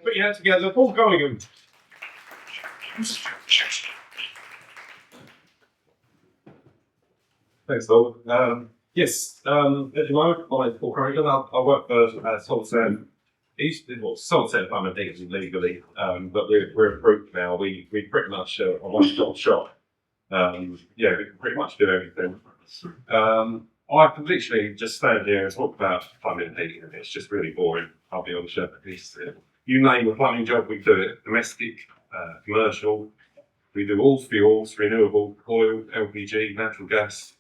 Put your hands together, Paul Corrigan. Thanks, Paul. Yes, at the moment, I'm Paul Corrigan. I work for Solitaire. Solitaire Fund things legally, but we're a group now. We pretty much a one-stop shop. We can pretty much do everything. I can literally just stand here and talk about plumbing and heating, and it's just really boring. I'll be honest with you. You name a plumbing job, we do it. Domestic, commercial. We do all fuels, renewable, oil, LPG, natural gas.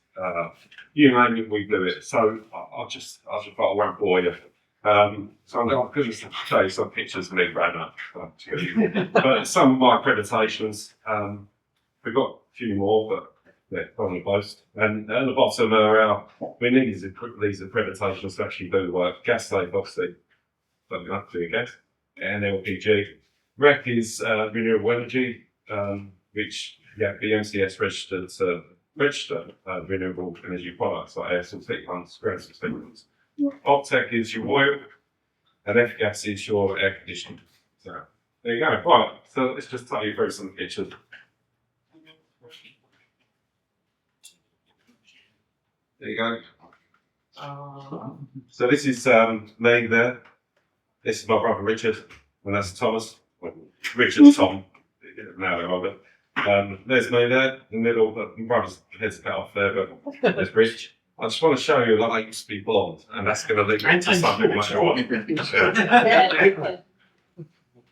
You name it, we do it. So I just thought I won't bore you. So I'm going to show you some pictures of me growing up. But some of my accreditations, we've got a few more, but they're probably close. And at the bottom are we need these accreditations to actually do the work. Gas safe, obviously, don't have to do gas. And LPG. REC is renewable energy, which BMCS registered to register renewable energy products like air source heat pumps, ground source heat pumps. Optech is your oil, and F-gas is your air conditioning. So there you go. Right, so let's just take you through some pictures. There you go. So this is me there. This is my brother Richard, and that's Thomas. Well, Richard's Tom. Now they're older. There's me there in the middle, but my brother's head's cut off there, but there's Rich. I just want to show you that I used to be blonde, and that's going to lead into something later on.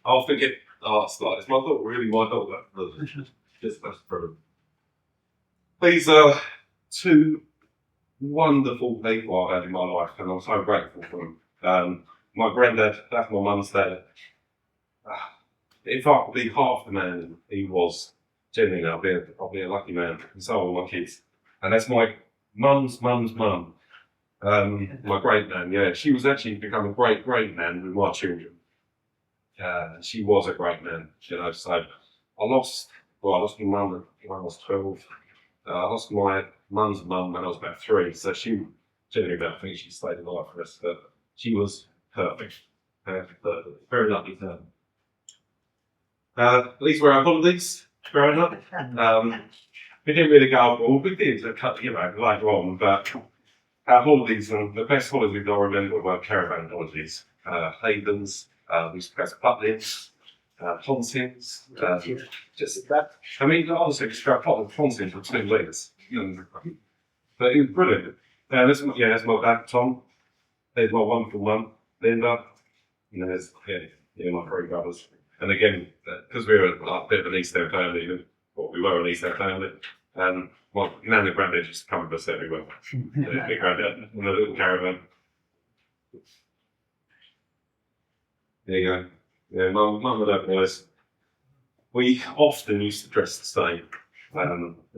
I often get asked, like, is my daughter really my daughter? Just that's the problem. These are two wonderful people I've had in my life, and I'm so grateful for them. My granddad, that's my mum's dad. If I could be half the man he was, genuinely, I'll be a lucky man, and so are my kids. And that's my mum's mum, my great nan. She was actually become a great nan with my children. She was a great nan, So I lost my mum when I was 12. I lost my mum's mum when I was about 3. So she genuinely, I think she stayed alive for us. But she was perfect. Very lucky to her. These were our holidays growing up. We didn't really go abroad. We did, later on, but our holidays, and the best holidays I remember were caravan holidays. Havens, we used to go to Butlins, Pontins, just that. I mean, honestly, just go to Pontins for 2 weeks. But it was brilliant. That's my dad, Tom. There's my wonderful mum, Linda. There's my 3 brothers. And again, because we were a bit of an East End family, we were an East End family, and my nan and granddad just come with us everywhere. Big granddad in a little caravan. There you go. Yeah, mum and dad boys. We often used to dress the same,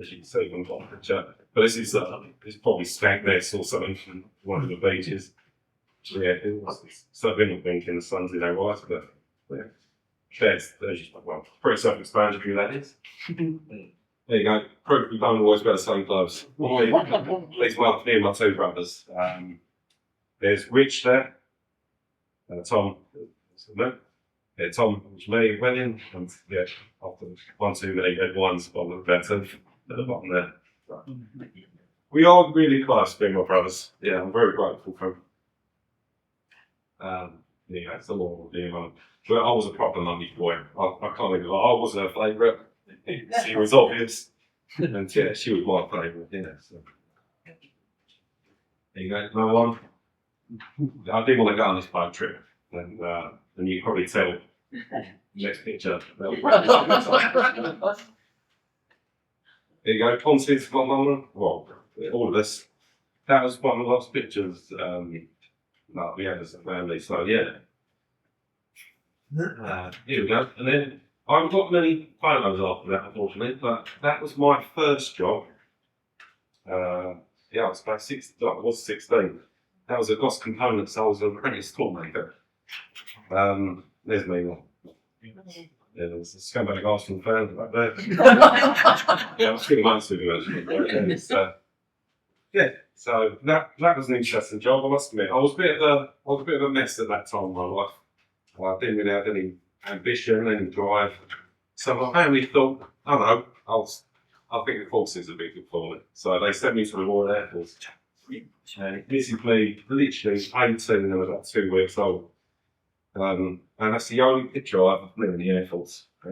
as you can see from the picture. But this is probably Spangness or something from one of the beaches. So yeah, it's certainly not thinking the sun's in our eyes, but yeah. There's pretty self-explanatory that is. There you go. Proof we don't always wear the same clothes. These are me and my 2 brothers. There's Rich there. Tom. Tom was me wedding, and after 1 too many head ones, but look better at the bottom there. Right. We are really close, being my brothers. Yeah, I'm very grateful for them. It's a long deal. But I was a proper mummy boy. I can't even lie. I was her favourite. She was obvious. And she was my favourite, So. There you go, another one. I did want to go on this boat trip. And you can probably tell. Next picture. There you go, Ponce's my mum. Well, all of this. That was one of the last pictures we had as a family. So, yeah. Here we go. And then I haven't got many photos after that, unfortunately, but that was my first job. I was about 16. I was 16. That was at Goss Components. I was an apprentice toolmaker. There's me. There's a scumbag Arsenal fan back there. I was pretty much with him actually. So that was an interesting job. I must admit, I was a bit of a mess at that time in my life. I didn't really have any ambition, any drive. So my family thought, I don't know, I think the forces would be good for me. So they sent me to the Royal Air Force. And this is me, literally 18 and about 2 weeks old. And that's the only picture I ever flew in the Air Force. I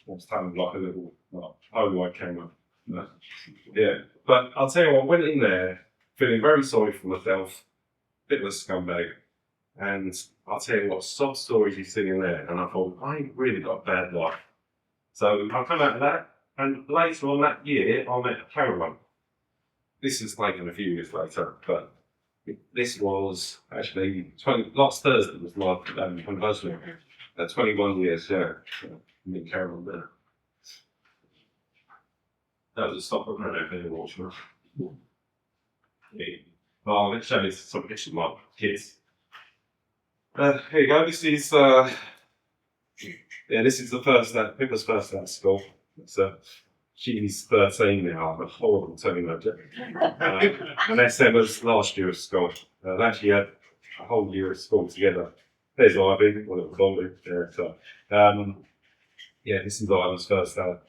was having like a little Polaroid camera. Yeah, but I'll tell you what, I went in there feeling very sorry for myself, bit of a scumbag. And I'll tell you what, sob stories you see in there, and I thought, I ain't really got a bad life. So I come out of that, and later on that year, I met a caravan. This is taken a few years later, but this was actually last Thursday was my anniversary. 21 years, yeah. Me and caravan there. That was a stop at Brentwood in Waterford. Yeah. Oh, let's show you some pictures of my kids. Here you go. This is this is the first Pippa's first day at school. So she's 13 now. I'm a horrible teenager. And Emma's last year of school. They actually had a whole year of school together. There's Ivy, one of the bonding. Yeah, so this is Ivy's first day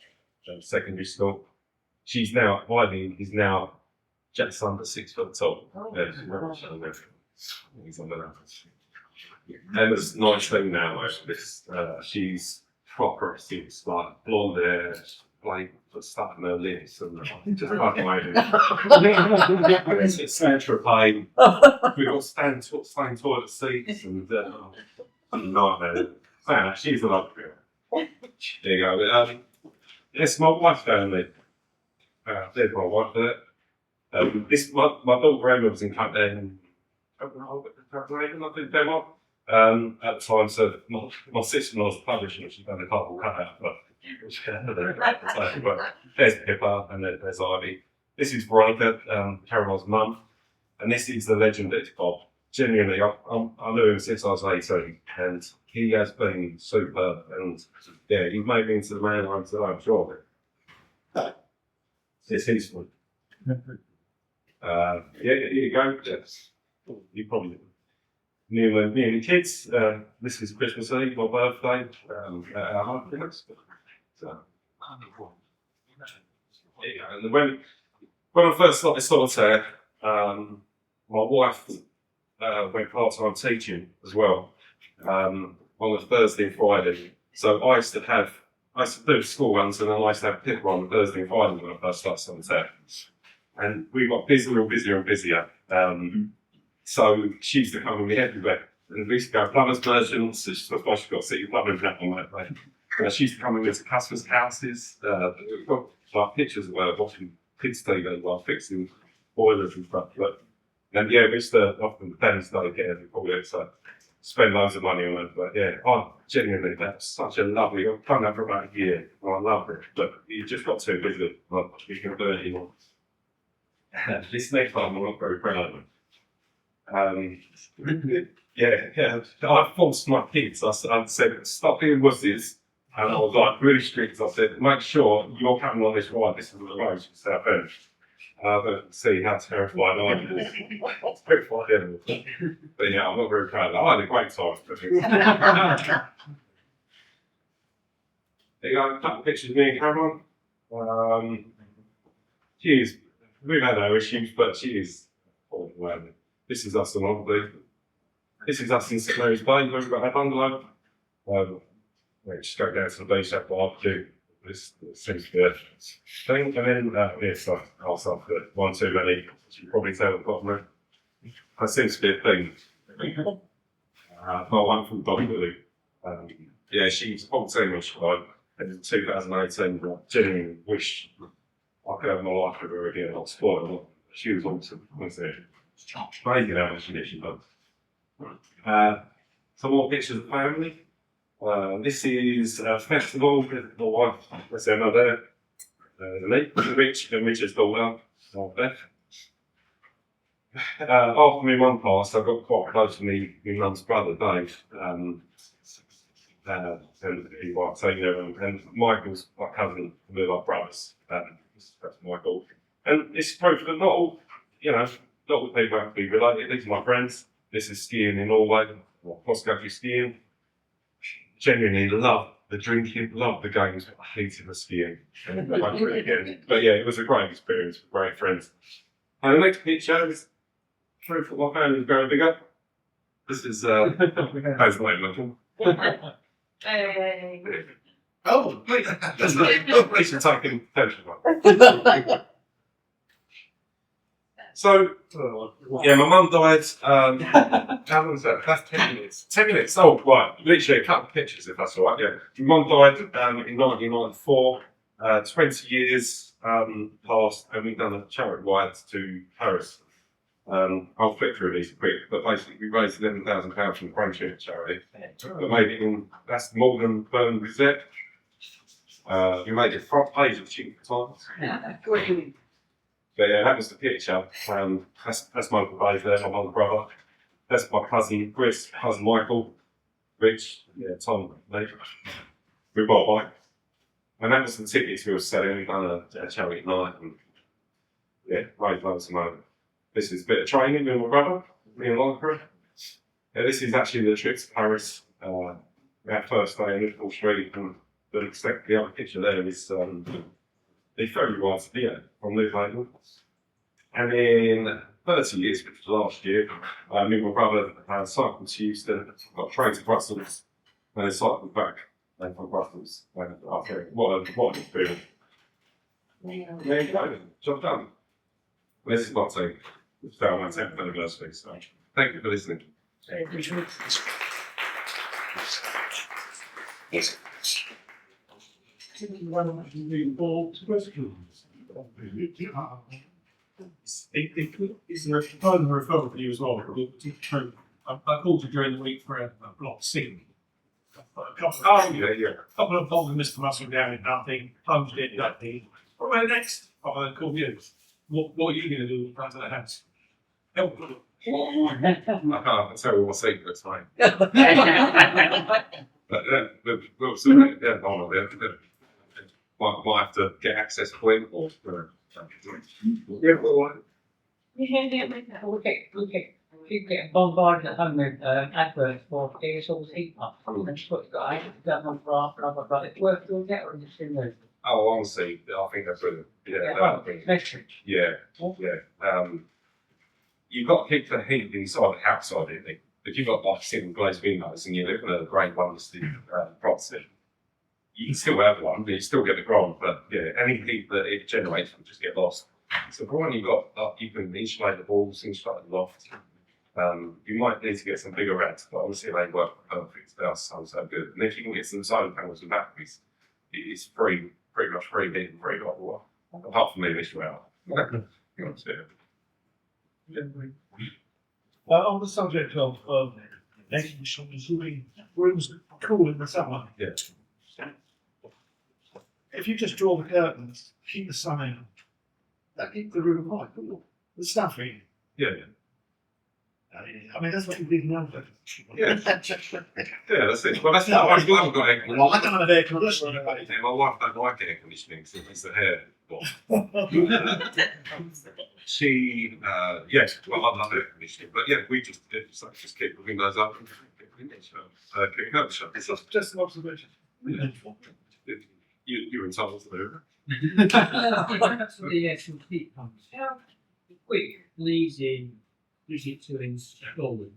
at secondary school. Ivy is now just under 6 foot tall. He's on the ground. Emma's 19 now. She's proper six, like blonde hair, like stuff in her lips, and just fucking amazing. It's Central Pain. We've got stand toilet seats and nightmare. Man, she's a lovely girl. There you go. It's my wife's family. There's my wife there. My daughter Emma was in Copenhagen, I think Denmark. At the time, so my sister-in-law's a publisher, she's done a couple cutout, but there's Pippa and there's Ivy. This is Veronica, Caroline's mum, and this is the legend that Bob. Genuinely, I knew him since I was 18, and he has been superb, and yeah, he made me into the man I am today, I'm sure of it. It's his one. Here you go. Yes. You probably didn't. Me and the kids, this is Christmas Eve, my birthday, at our house. So, and when I first started Solitaire, my wife went part-time teaching as well, on a Thursday and Friday. So I used to do school runs, and then I used to have Pippa on Thursday and Friday when I first started Solitaire. And we got busier and busier and busier. So she used to come with me everywhere. And we used to go plumbers merchants, that's why she's got to see your plumbing hat on that way. She used to come with me to customers' houses. We've got like pictures of her watching kids' TV while fixing boilers and stuff. And yeah, we used to often Dan's Day get it and call it, so spend loads of money on it. But yeah, genuinely, that's such a lovely, I've done that for about a year. I love it. But you just got too busy. You can do it anymore. This next one, I'm not very proud of. I forced my kids. I said, stop being wussies. And I was like really strict. I said, make sure you're coming on this ride. This is the road to South End. See how terrified I am. It's terrified anyway. But yeah, I'm not very proud of that. I had a great time. There you go, a couple of pictures of me and Caroline. We've had our issues, but she is all the way. This is us in Oldby. This is us in St Mary's Bay, where we've got our bungalow. Just go down to the beach, have barbecue. This seems to be a thing. And then, I'll start the one too many, as you can probably tell at the bottom there. That seems to be a thing. My one from Brentwood. She's 14 when she died. And in 2018, I genuinely wish I could have my life with her again. Not spoiled. She was awesome. Amazing how much she done. Some more pictures of family. This is a festival with my wife, that's Emma there. Richard's daughter, Beth. After my mum passed, I got quite close to my mum's brother, Dave. And Michael's my cousin, we're like brothers. That's Michael. And it's proof that not all people have to be related. These are my friends. This is skiing in Norway, cross-country skiing. genuinely loved the drinking, loved the games, but I hated the skiing. And I won't do it again. But yeah, it was a great experience with great friends. And the next picture is proof that my family is growing bigger. This is how's the looking. Oh, please. Please, you're taking attention. So, yeah, my mum died. How long was that? That's 10 minutes. 10 minutes. Oh, right. Literally a couple of pictures, if that's all right. Yeah. My mum died in 1994. 20 years passed, and we've done a charity ride to Paris. I'll flick through these quick, but basically we raised £11,000 from the Brentwood charity. We made it in, that's the Morgan Burn Gazette. We made it front page of Chicken Times. But yeah, that was the picture. That's my uncle Dave there, my mum and brother. That's my cousin Chris, cousin Michael, Rich, yeah, Tom, Nate. We bought a bike. And that was the tickets we were selling. We've done a charity night and yeah, raised loads of money. This is a bit of training with my brother, me and Monica. Yeah, this is actually the trip to Paris. Our first day in Liverpool Street, and the other picture there is the ferry ride to Vienna from Liverpool. And in 30 years, which was last year, me and my brother cycled to Houston, got a train to Brussels, and then cycled back from Brussels. What an experience. There you go, job done. This is my team. It's down my 10th anniversary, so thank you for listening. Yes. It's a referral for you as well. I called you during the week for a block C. A couple of balls missed from us from down in nothing, plunged it, nothing. What about next? I'm going to call you. What are you going to do in front of the house? Help. I can't tell you what secrets, mate. But we'll see. Yeah, might have to get access point or Yeah, keep getting bombarded at home with adverts for aerosols heat pumps. That's what you've got. I've done one for half an hour, it's worth doing that or just in there. Oh, honestly, I think that's brilliant. You've got to keep the heat inside the outside, don't you? If you've got like single glazed windows and you're looking at a great ones to property, you can still have one, but you still get the ground. But yeah, any heat that it generates will just get lost. So for one, you've got you can insulate the walls, insulate the loft. You might need to get some bigger racks, but honestly, they work perfect. They are so good. And if you can get some solar panels and batteries, it's pretty much free heat and free hot water. Apart from me this year. On the subject of making sure the rooms cool in the summer. Yeah. If you just draw the curtains, keep the sun in, that keeps the room hot. The stuffing. Yeah. I mean, that's what you did now. Yeah. Yeah, that's it. Well, that's not why you haven't got air conditioning. I don't have air conditioning. My wife don't like air conditioning because it's the hair. She, yes, well, I love air conditioning, but yeah, we just keep the windows open. Keep curtains shut. It's just an observation. Yeah. You're entitled to do That's for the actual heat pumps. How quick and easy is it to install them?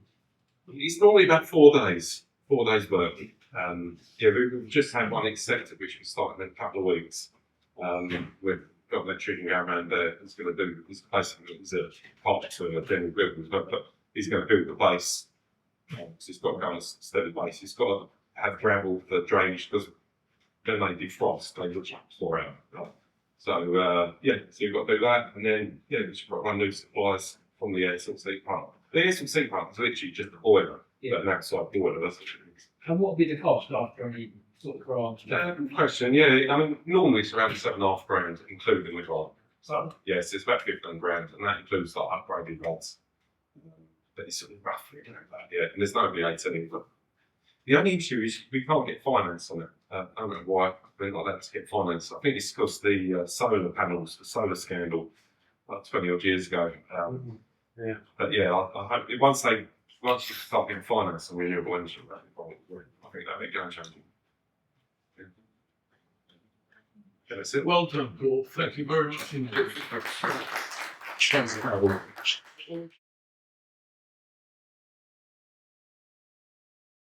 It's normally about 4 days. 4 days work. Yeah, we've just had one accepted, which we started in a couple of weeks. We've got an electrician going around there. He's going to do. He's basically a part to general buildings, but he's going to build the base. So he's got to go on a steady base. He's got to have gravel for drainage because then they defrost. They just pour out. So yeah, so you've got to do that, and then yeah, we've got to run new supplies from the Essex plant. The Essex plant is literally just a boiler, but an outside boiler. That's what it is. And what would be the cost after any sort of grant? Question, yeah. I mean, normally it's around £7.5 grand, including the grant. So, yes, it's about 15 grand, and that includes like upgraded rods. But it's sort of roughly like that, yeah. And there's no VAT either. The only issue is we can't get finance on it. I don't know why we're not allowed to get finance. I think it's because the solar panels, the solar scandal, like 20 odd years ago. But yeah, I hope once you start getting finance on renewable energy, I think that'd be going to. That's it. Well done, Paul. Thank you very much indeed.